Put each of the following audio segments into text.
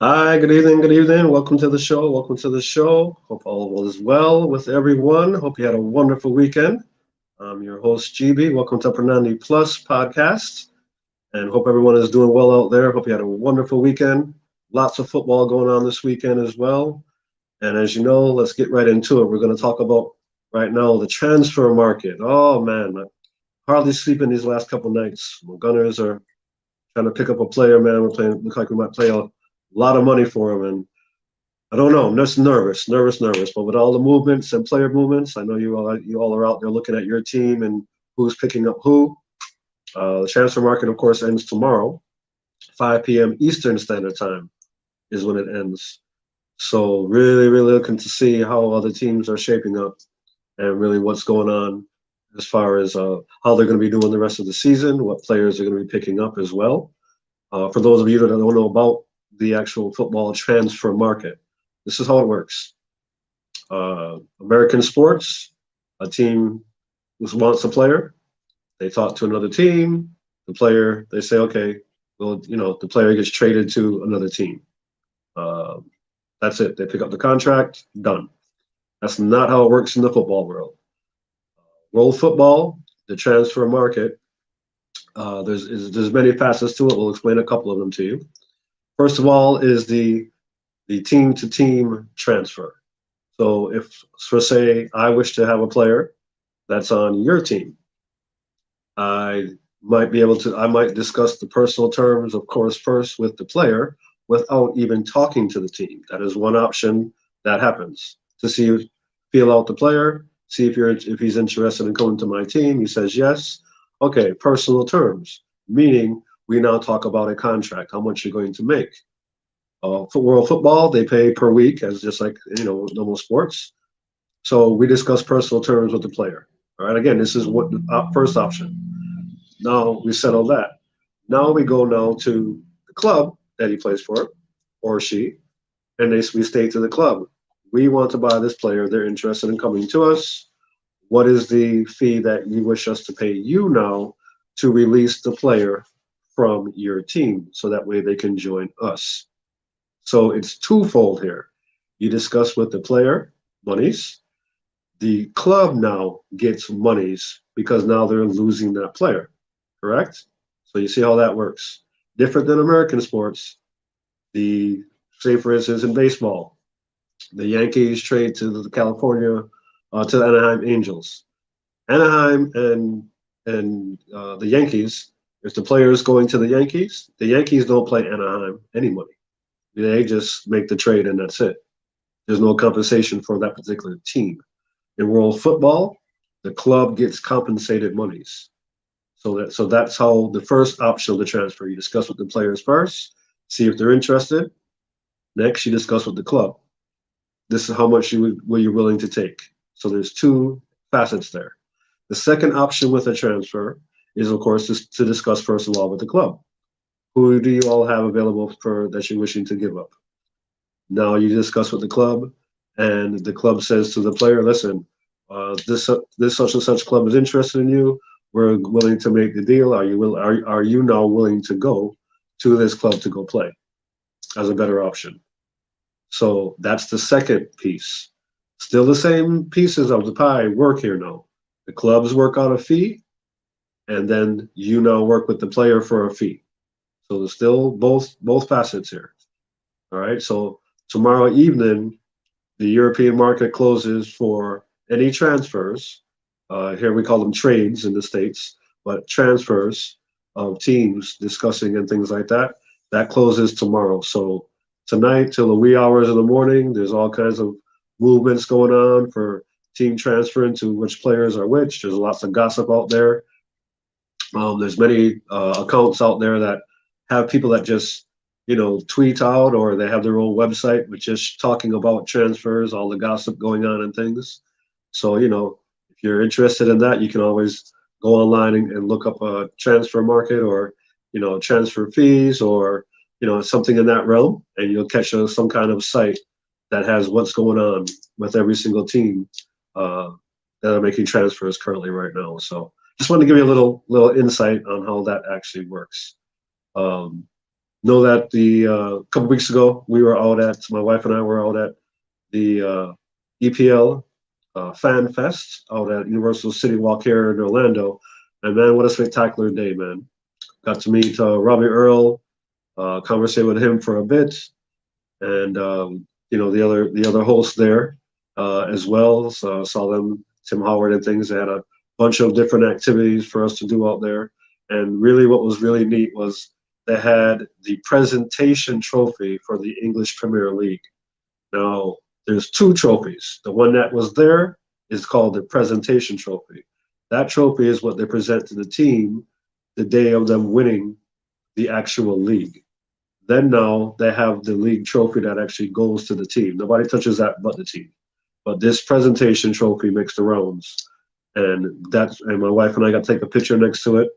Hi, good evening, good evening. Welcome to the show. Welcome to the show. Hope all is well with everyone. Hope you had a wonderful weekend. I'm your host, GB. Welcome to uppr90plus podcast. And hope everyone is doing well out there. Hope you had a wonderful weekend. Lots of football going on this weekend as well. And as you know, let's get right into it. We're going to talk about right now the transfer market. Oh man, I hardly sleeping these last couple nights. My Gunners are trying to pick up a player, man. We're playing, look like we might play a lot of money for him. And I don't know. I'm just nervous. But with all the movements and player movements, I know you all are out there looking at your team and who's picking up who. The transfer market, of course, ends tomorrow, 5 p.m. Eastern Standard Time is when it ends. So really looking to see how other teams are shaping up and really what's going on as far as how they're going to be doing the rest of the season, what players are going to be picking up as well. For those of you that don't know about the actual football transfer market, this is how it works. American sports, a team wants a player, they talk to another team, the player, they say, okay, well, the player gets traded to another team. Uh, that's it. They pick up the contract, done. That's not how it works in the football world. World football, the transfer market, there's many facets to it. We'll explain a couple of them to you. First of all, is the team to team transfer. So if, for say, I wish to have a player that's on your team, I I might discuss the personal terms, of course, first with the player without even talking to the team. That is one option that happens to see, feel out the player, see if he's interested in coming to my team. He says yes. Okay, personal terms, meaning we now talk about a contract, how much you're going to make. For world football, they pay per week, as just like normal sports. So we discuss personal terms with the player. All right. Again, this is what the first option. Now we settle that. Now we go now to the club that he plays for, or she, and we state to the club, we want to buy this player. They're interested in coming to us. What is the fee that you wish us to pay you now to release the player from your team so that way they can join us? So it's twofold here. You discuss with the player monies. The club now gets monies because now they're losing that player, correct? So you see how that works. Different than American sports. The Say for instance in baseball, the Yankees trade to the California to the Anaheim Angels. Anaheim and the Yankees. If the player is going to the Yankees don't play Anaheim any money. They just make the trade and that's it. There's no compensation for that particular team. In world football, the club gets compensated monies. So that's how the first option of the transfer. You discuss with the players first, see if they're interested. Next, you discuss with the club. This is how much you're willing to take. So there's two facets there. The second option with a transfer is, of course, to discuss first of all with the club. Who do you all have available for that you're wishing to give up? Now you discuss with the club, and the club says to the player, "Listen, this such and such club is interested in you. We're willing to make the deal. Are you now willing to go to this club to go play as a better option?" So that's the second piece. Still the same pieces of the pie work here now. The clubs work on a fee, and then you now work with the player for a fee. So there's still both facets here. All right. So tomorrow evening, the European market closes for any transfers. Here we call them trades in the States, but transfers of teams discussing and things like that, that closes tomorrow. So tonight till the wee hours of the morning, there's all kinds of movements going on for team transferring to which players are which. There's lots of gossip out there. There's many accounts out there that have people that just tweet out, or they have their own website which is talking about transfers, all the gossip going on and things. So if you're interested in that, you can always go online and look up a transfer market, or transfer fees, or something in that realm, and you'll catch some kind of site that has what's going on with every single team uh, that are making transfers currently right now. So just wanted to give you a little insight on how that actually works. Um, Know that the couple weeks ago we were out at my wife and I were out at the EPL Fan Fest out at Universal City Walk here in Orlando, and man, what a spectacular day, man! Got to meet Robbie Earl, conversate with him for a bit, and the other hosts there as well. So saw them, Tim Howard and things. They had a bunch of different activities for us to do out there, and really, what was really neat was they had the presentation trophy for the English Premier League. Now, there's two trophies. The one that was there is called the presentation trophy. That trophy is what they present to the team the day of them winning the actual league. Then now they have the league trophy that actually goes to the team. Nobody touches that but the team. But this presentation trophy makes the rounds, and my wife and I got to take a picture next to it.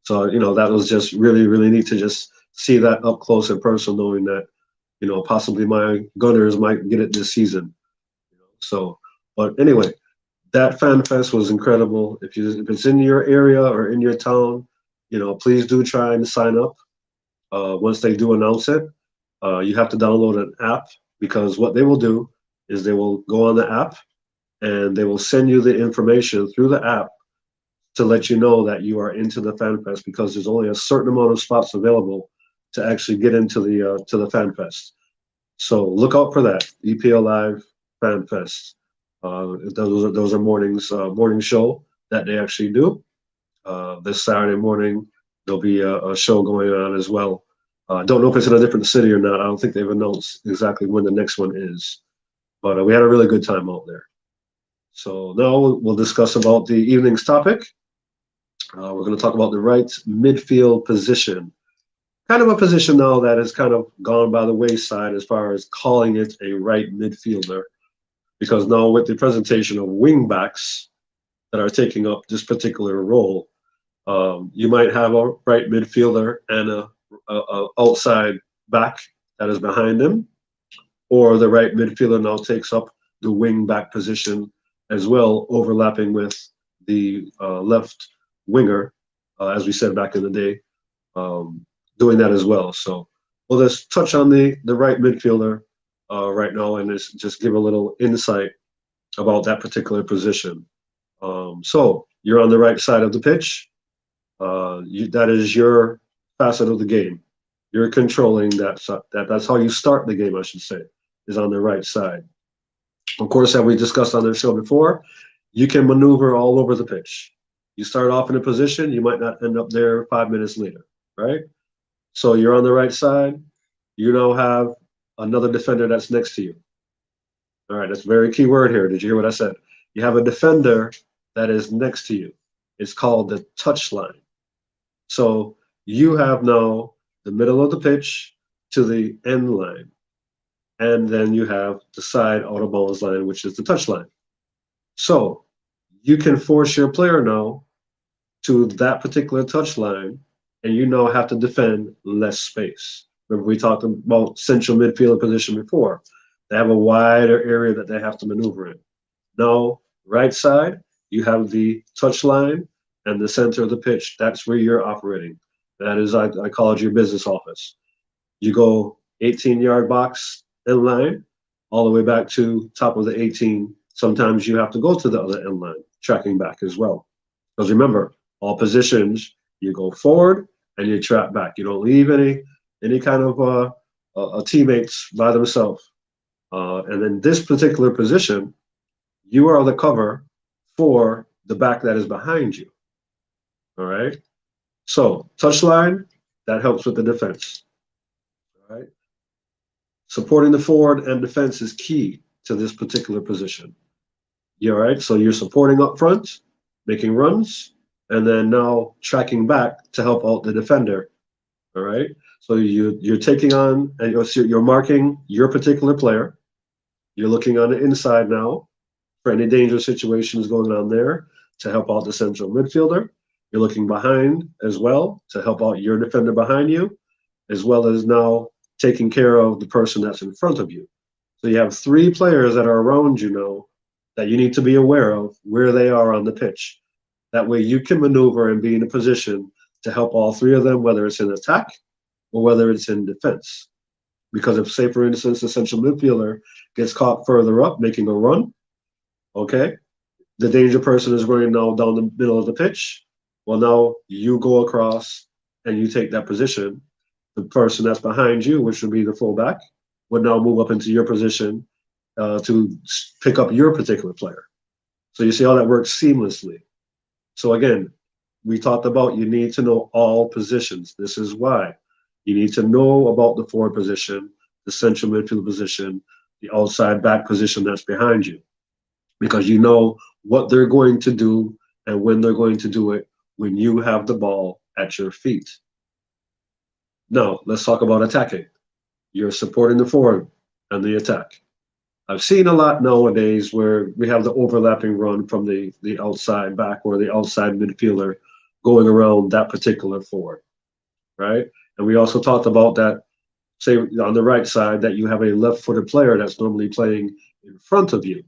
So that was just really really neat to just see that up close and personal, knowing that possibly my Gunners might get it this season. So, but anyway, that fan fest was incredible. If it's in your area or in your town, please do try and sign up. Once they do announce it, you have to download an app, because what they will do is they will go on the app and they will send you the information through the app to let you know that you are into the fan fest, because there's only a certain amount of spots available to actually get into the fan fest. So look out for that EPL Live Fan Fest. Those are morning show that they actually do. This Saturday morning there'll be a show going on as well. I don't know if it's in a different city or not. I don't think they've announced exactly when the next one is, but we had a really good time out there. So now we'll discuss about the evening's topic. We're going to talk about the right midfield position. Kind of a position now that has kind of gone by the wayside as far as calling it a right midfielder, because now with the presentation of wing backs that are taking up this particular role, you might have a right midfielder and a outside back that is behind him, or the right midfielder now takes up the wing back position as well, overlapping with the left winger, as we said back in the day, doing that as well. So we'll just touch on the right midfielder right now, and just give a little insight about that particular position. So you're on the right side of the pitch. That is your facet of the game. You're controlling that. That's how you start the game, I should say, is on the right side. Of course, as we discussed on the show before, you can maneuver all over the pitch. You start off in a position, you might not end up there 5 minutes later, right? So you're on the right side. You now have another defender that's next to you. All right, that's a very key word here. Did you hear what I said? You have a defender that is next to you. It's called the touch line. So you have now the middle of the pitch to the end line. And then you have the side out of bounds line, which is the touch line. So you can force your player now to that particular touch line, and you now have to defend less space. Remember, we talked about central midfielder position before. They have a wider area that they have to maneuver in. Now, right side, you have the touch line and the center of the pitch. That's where you're operating. That is, I call it your business office. You go 18-yard box end line all the way back to top of the 18. Sometimes you have to go to the other end line, tracking back as well. Because remember, all positions, you go forward and you track back. You don't leave any kind of teammates by themselves. And in this particular position, you are the cover for the back that is behind you. All right. So touchline, that helps with the defense. All right. Supporting the forward and defense is key to this particular position. Yeah, all right. So you're supporting up front, making runs, and then now tracking back to help out the defender. All right. So you're taking on and you're marking your particular player. You're looking on the inside now for any dangerous situations going on there to help out the central midfielder. You're looking behind as well to help out your defender behind you, as well as now taking care of the person that's in front of you. So you have three players that are around you now that you need to be aware of where they are on the pitch. That way you can maneuver and be in a position to help all three of them, whether it's in attack or whether it's in defense. Because if, say, for instance, the central midfielder gets caught further up making a run, okay, the danger person is running now down the middle of the pitch. Well, now you go across and you take that position. The person that's behind you, which would be the fullback, would now move up into your position to pick up your particular player. So you see how that works seamlessly. So again, we talked about you need to know all positions. This is why. You need to know about the forward position, the central midfield position, the outside back position that's behind you, because you know what they're going to do and when they're going to do it when you have the ball at your feet. Now, let's talk about attacking. You're supporting the forward and the attack. I've seen a lot nowadays where we have the overlapping run from the outside back or the outside midfielder going around that particular forward, right? And we also talked about that, say on the right side, that you have a left-footed player that's normally playing in front of you.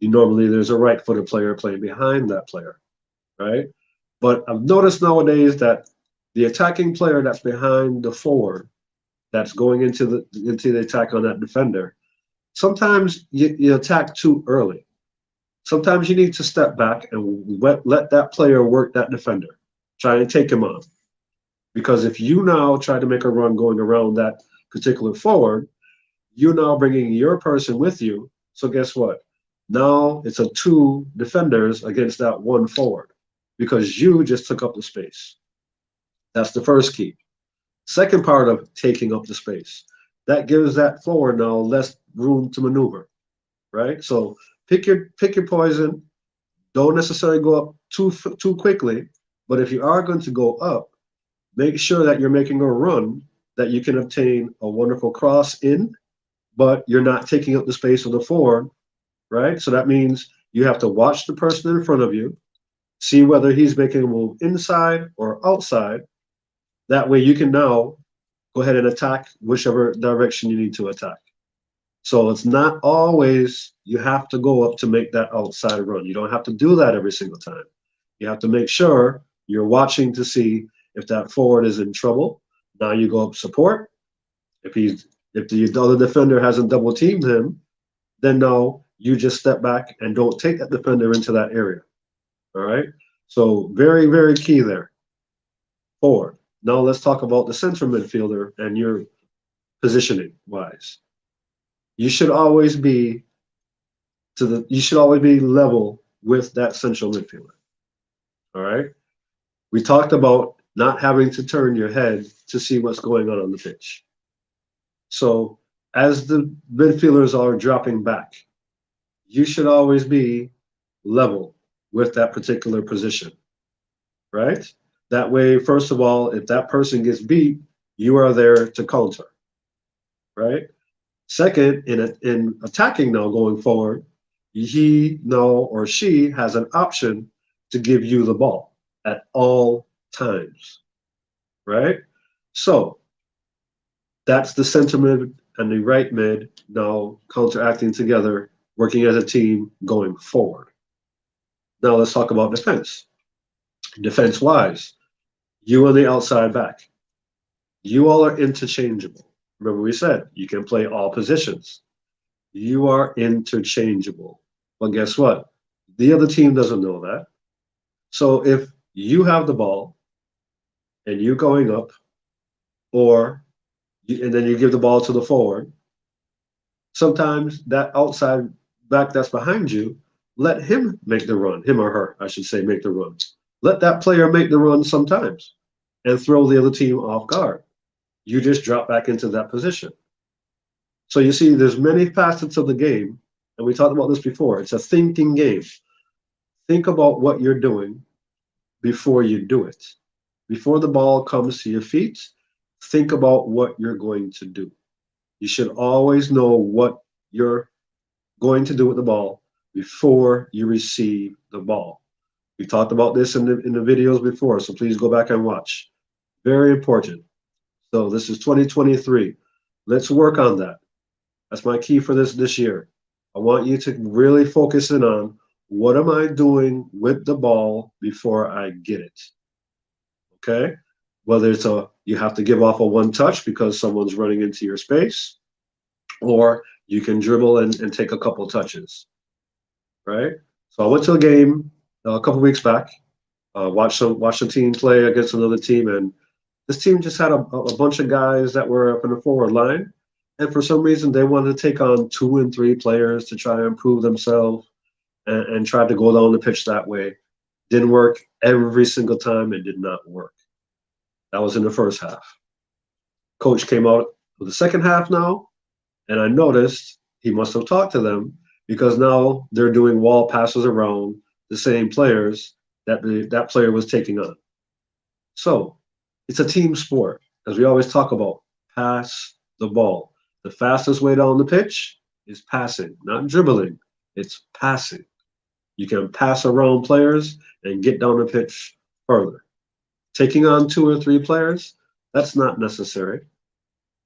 Normally there's a right-footed player playing behind that player, right? But I've noticed nowadays that the attacking player that's behind the forward, that's going into the attack on that defender, sometimes you attack too early. Sometimes you need to step back and let that player work that defender, try and take him on. Because if you now try to make a run going around that particular forward, you're now bringing your person with you. So guess what? Now it's a 2 defenders against that 1 forward because you just took up the space. That's the first key. Second part of taking up the space, that gives that forward now less room to maneuver, right? So pick your poison. Don't necessarily go up too quickly, but if you are going to go up, make sure that you're making a run that you can obtain a wonderful cross in, but you're not taking up the space of the forward, right? So that means you have to watch the person in front of you, see whether he's making a move inside or outside. That way you can now go ahead and attack whichever direction you need to attack. So it's not always you have to go up to make that outside run. You don't have to do that every single time. You have to make sure you're watching to see if that forward is in trouble. Now you go up support. If the other defender hasn't double teamed him, then no, you just step back and don't take that defender into that area. All right. So very, very key there. Forward. Now let's talk about the central midfielder and your positioning wise. You should always be level with that central midfielder. All right. We talked about not having to turn your head to see what's going on the pitch. So as the midfielders are dropping back, you should always be level with that particular position, right? That way, first of all, if that person gets beat, you are there to counter, right? Second, in attacking now going forward, he now or she has an option to give you the ball at all times, right? So that's the center mid and the right mid now counteracting together, working as a team going forward. Now let's talk about defense. Defense-wise, you and the outside back, you all are interchangeable. Remember we said you can play all positions. You are interchangeable. Well, guess what? The other team doesn't know that. So if you have the ball and you're going up, and then you give the ball to the forward, sometimes that outside back that's behind you, let him make the run, him or her, I should say, make the run. Let that player make the run sometimes and throw the other team off guard. You just drop back into that position. So you see, there's many facets of the game, and we talked about this before. It's a thinking game. Think about what you're doing before you do it. Before the ball comes to your feet, think about what you're going to do. You should always know what you're going to do with the ball before you receive the ball. We talked about this in the videos before, so please go back and watch. Very important. So this is 2023. Let's work on that. That's my key for this year. I want you to really focus in on what am I doing with the ball before I get it. Okay? whether it's you have to give off a one touch because someone's running into your space, or you can dribble and take a couple touches, right? So I went to a game a couple weeks back, watched a team play against another team, and this team just had a bunch of guys that were up in the forward line, and for some reason they wanted to take on 2 and 3 players to try and improve themselves and try to go down the pitch that way. Didn't work every single time. It did not work. That was in the first half. Coach came out for the second half now, and I noticed he must have talked to them because now they're doing wall passes around the same players that that player was taking on. So it's a team sport, as we always talk about. Pass the ball. The fastest way down the pitch is passing, not dribbling. It's passing. You can pass around players and get down the pitch further. Taking on 2 or 3 players, that's not necessary.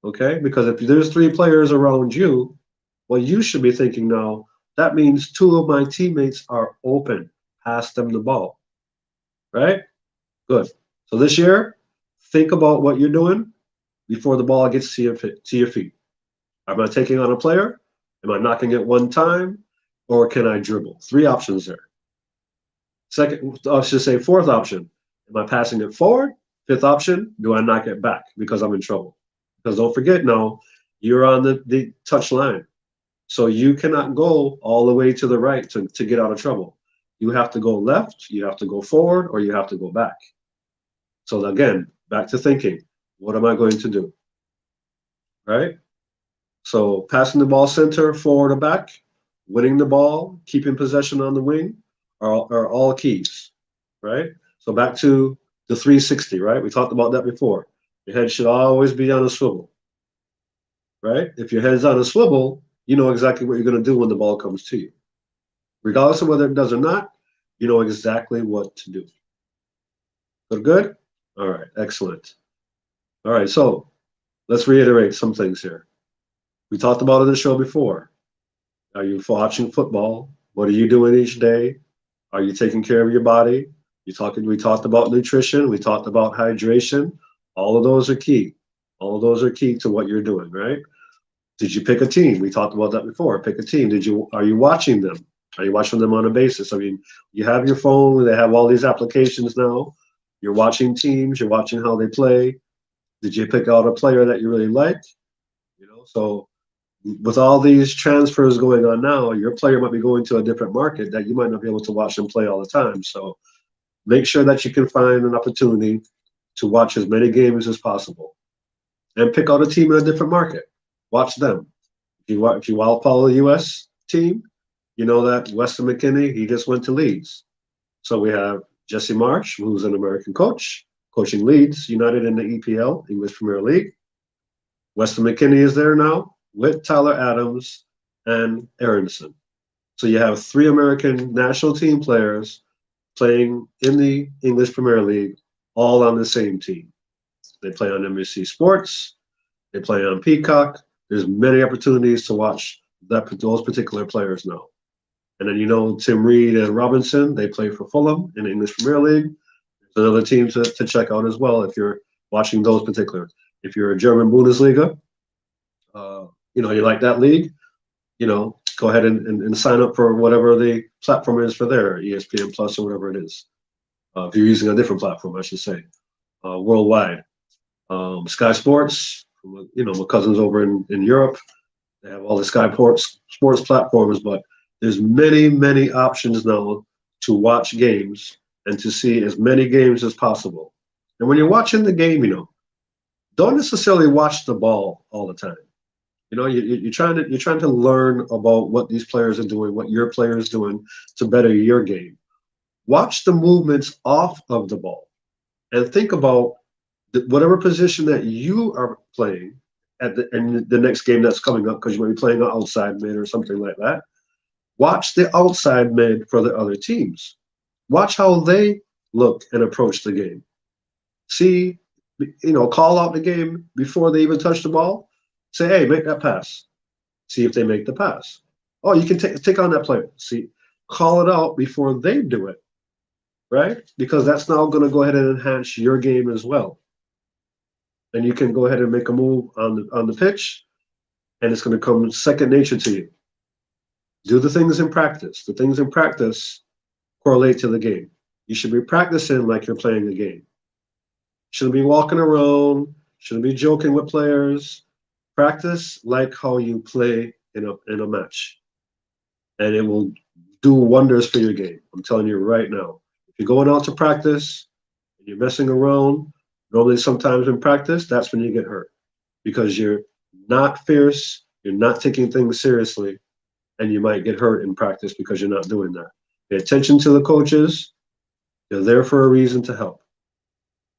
Okay? Because if there's 3 players around you, well, you should be thinking now, that means 2 of my teammates are open. Pass them the ball. Right? Good. So this year, think about what you're doing before the ball gets to your feet. Am I taking on a player? Am I knocking it one time? Or can I dribble? 3 options there. Second, I should say fourth option. Am I passing it forward? 5th option, do I knock it back because I'm in trouble? Because don't forget now, you're on the touch line. So you cannot go all the way to the right to get out of trouble. You have to go left, you have to go forward, or you have to go back. So again, back to thinking, what am I going to do? Right? So passing the ball center, forward, or back, winning the ball, keeping possession on the wing are all keys, right? So back to the 360, right? We talked about that before. Your head should always be on a swivel, right? If your head's on a swivel, you know exactly what you're going to do when the ball comes to you. Regardless of whether it does or not, you know exactly what to do. Good? All right, excellent. All right, so let's reiterate some things here. We talked about it in the show before. Are you watching football? What are you doing each day? Are you taking care of your body? We talked about nutrition. We talked about hydration. All of those are key. All of those are key to what you're doing, right? Did you pick a team? We talked about that before. Pick a team. Are you watching them? Are you watching them on a basis? I mean, you have your phone. They have all these applications now. You're watching teams. You're watching how they play. Did you pick out a player that you really like? So with all these transfers going on now, your player might be going to a different market that you might not be able to watch them play all the time. So make sure that you can find an opportunity to watch as many games as possible and pick out a team in a different market. Watch them. If you follow the U.S. team, you know that Weston McKennie, he just went to Leeds. So we have Jesse Marsh, who's an American coach, coaching Leeds United in the EPL, English Premier League. Weston McKennie is there now with Tyler Adams and Aronson. So you have 3 American national team players playing in the English Premier League, all on the same team. They play on NBC Sports. They play on Peacock. There's many opportunities to watch those particular players now. And then Tim Reed and Robinson, they play for Fulham in the English Premier League. There's another team to check out as well if you're watching those particular. If you're a German Bundesliga, you like that league, go ahead and sign up for whatever the platform is for there, ESPN Plus or whatever it is. If you're using a different platform, I should say, worldwide. Sky Sports, my cousins over in Europe, they have all the Sky Sports platforms, but there's many, many options now to watch games and to see as many games as possible. And when you're watching the game, don't necessarily watch the ball all the time. You're trying to learn about what these players are doing, what your player is doing to better your game. Watch the movements off of the ball and think about whatever position that you are playing in the next game that's coming up, because you might be playing an outside mid or something like that. Watch the outside mid for the other teams. Watch how they look and approach the game. See, call out the game before they even touch the ball. Say, hey, make that pass. See if they make the pass. Oh, you can take on that player. See, call it out before they do it, right? Because that's now going to go ahead and enhance your game as well. then you can go ahead and make a move on the pitch, and it's going to come second nature to you. Do the things in practice. The things in practice correlate to the game. You should be practicing like you're playing the game. Shouldn't be walking around. Shouldn't be joking with players. Practice like how you play in a match, and it will do wonders for your game. I'm telling you right now. If you're going out to practice and you're messing around, normally sometimes in practice, that's when you get hurt because you're not fierce, you're not taking things seriously, and you might get hurt in practice because you're not doing that. Pay attention to the coaches. They're there for a reason to help.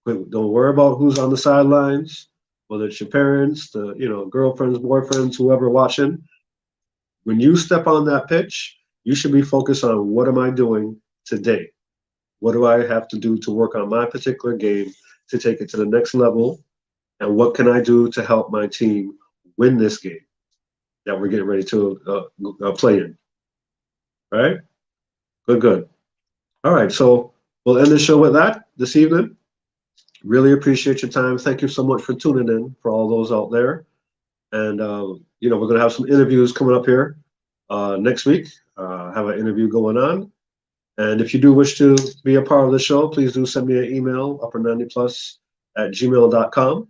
Don't worry about who's on the sidelines, whether it's your parents, the girlfriends, boyfriends, whoever watching. When you step on that pitch, you should be focused on what am I doing today? What do I have to do to work on my particular game to take it to the next level? And what can I do to help my team win this game that we're getting ready to play in? All right? Good, good. All right, so we'll end the show with that this evening. Really appreciate your time. Thank you so much for tuning in for all those out there. And, we're going to have some interviews coming up here next week. Have an interview going on. And if you do wish to be a part of the show, please do send me an email, uppr90plus@gmail.com.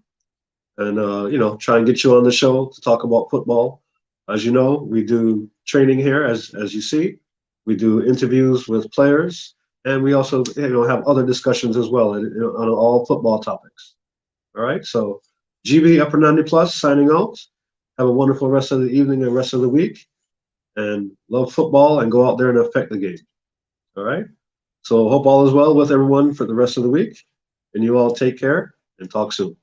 And, try and get you on the show to talk about football. As you know, we do training here, as you see. We do interviews with players. And we also, have other discussions as well on all football topics. All right, so GB uppr90plus signing out. Have a wonderful rest of the evening and rest of the week. And love football and go out there and affect the game. All right, so hope all is well with everyone for the rest of the week. And you all take care and talk soon.